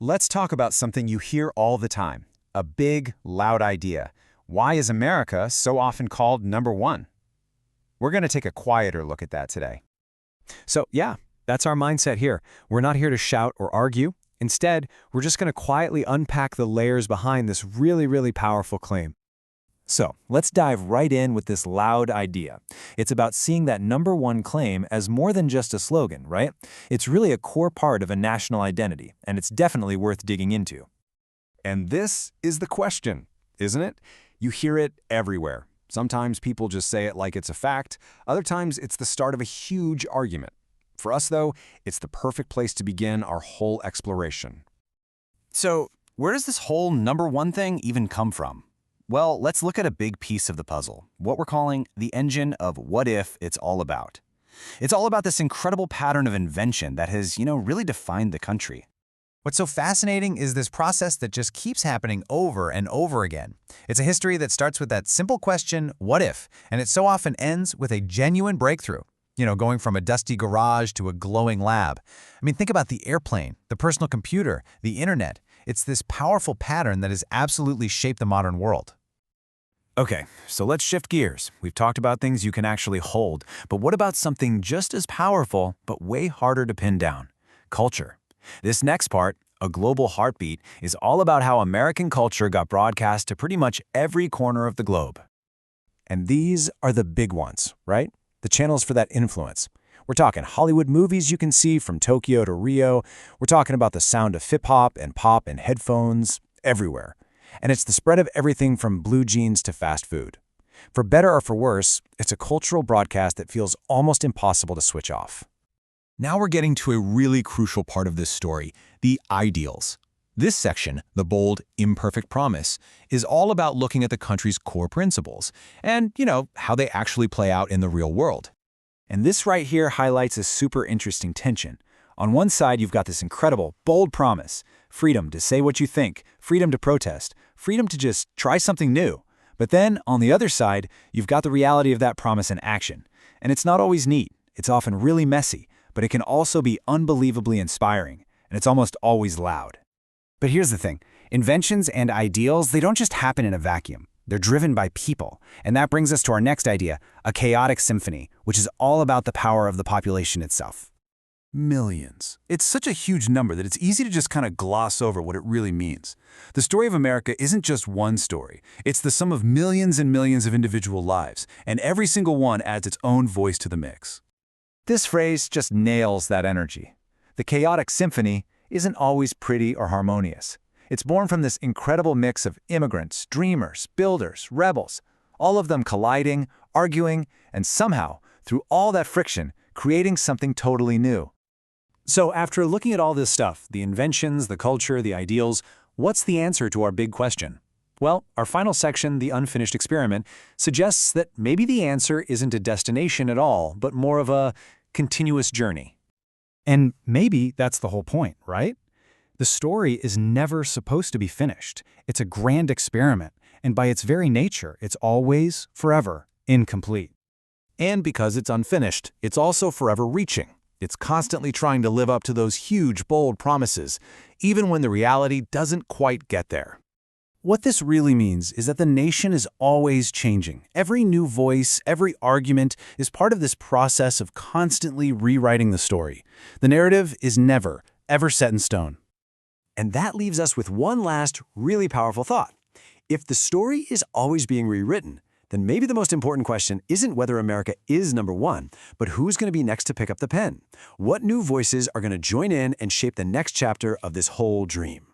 Let's talk about something you hear all the time, a big, loud idea. Why is America so often called number one? We're going to take a quieter look at that today. So yeah, that's our mindset here. We're not here to shout or argue. Instead, we're just going to quietly unpack the layers behind this really powerful claim. So let's dive right in with this loud idea. It's about seeing that number one claim as more than just a slogan, right? It's really a core part of a national identity, and it's definitely worth digging into. And this is the question, isn't it? You hear it everywhere. Sometimes people just say it like it's a fact. Other times it's the start of a huge argument. For us, though, it's the perfect place to begin our whole exploration. So, where does this whole number one thing even come from? Well, let's look at a big piece of the puzzle, what we're calling the engine of what if it's all about. It's all about this incredible pattern of invention that has, really defined the country. What's so fascinating is this process that just keeps happening over and over again. It's a history that starts with that simple question, what if? And it so often ends with a genuine breakthrough. Going from a dusty garage to a glowing lab. I mean, think about the airplane, the personal computer, the internet. It's this powerful pattern that has absolutely shaped the modern world. Okay, so let's shift gears. We've talked about things you can actually hold, but what about something just as powerful, but way harder to pin down? Culture. This next part, A Global Heartbeat, is all about how American culture got broadcast to pretty much every corner of the globe. And these are the big ones, right? The channels for that influence. We're talking Hollywood movies you can see from Tokyo to Rio. We're talking about the sound of hip-hop and pop and headphones everywhere. And it's the spread of everything from blue jeans to fast food. For better or for worse, it's a cultural broadcast that feels almost impossible to switch off. Now we're getting to a really crucial part of this story, the ideals. This section, the bold, imperfect promise, is all about looking at the country's core principles and, how they actually play out in the real world. And this right here highlights a super interesting tension. On one side, you've got this incredible, bold promise, freedom to say what you think, freedom to protest, freedom to just try something new. But then, on the other side, you've got the reality of that promise in action. And it's not always neat. It's often really messy, but it can also be unbelievably inspiring, and it's almost always loud. But here's the thing. Inventions and ideals, they don't just happen in a vacuum. They're driven by people. And that brings us to our next idea, a chaotic symphony, which is all about the power of the population itself. Millions. It's such a huge number that it's easy to just kind of gloss over what it really means. The story of America isn't just one story. It's the sum of millions and millions of individual lives, and every single one adds its own voice to the mix. This phrase just nails that energy. The chaotic symphony isn't always pretty or harmonious. It's born from this incredible mix of immigrants, dreamers, builders, rebels, all of them colliding, arguing, and somehow, through all that friction, creating something totally new. So after looking at all this stuff, the inventions, the culture, the ideals, what's the answer to our big question? Well, our final section, The Unfinished Experiment, suggests that maybe the answer isn't a destination at all, but more of a continuous journey. And maybe that's the whole point, right? The story is never supposed to be finished. It's a grand experiment, and by its very nature, it's always, forever, incomplete. And because it's unfinished, it's also forever reaching. It's constantly trying to live up to those huge, bold promises, even when the reality doesn't quite get there. What this really means is that the nation is always changing. Every new voice, every argument is part of this process of constantly rewriting the story. The narrative is never, ever set in stone. And that leaves us with one last, really powerful thought. If the story is always being rewritten, then maybe the most important question isn't whether America is number one, but who's going to be next to pick up the pen? What new voices are going to join in and shape the next chapter of this whole dream?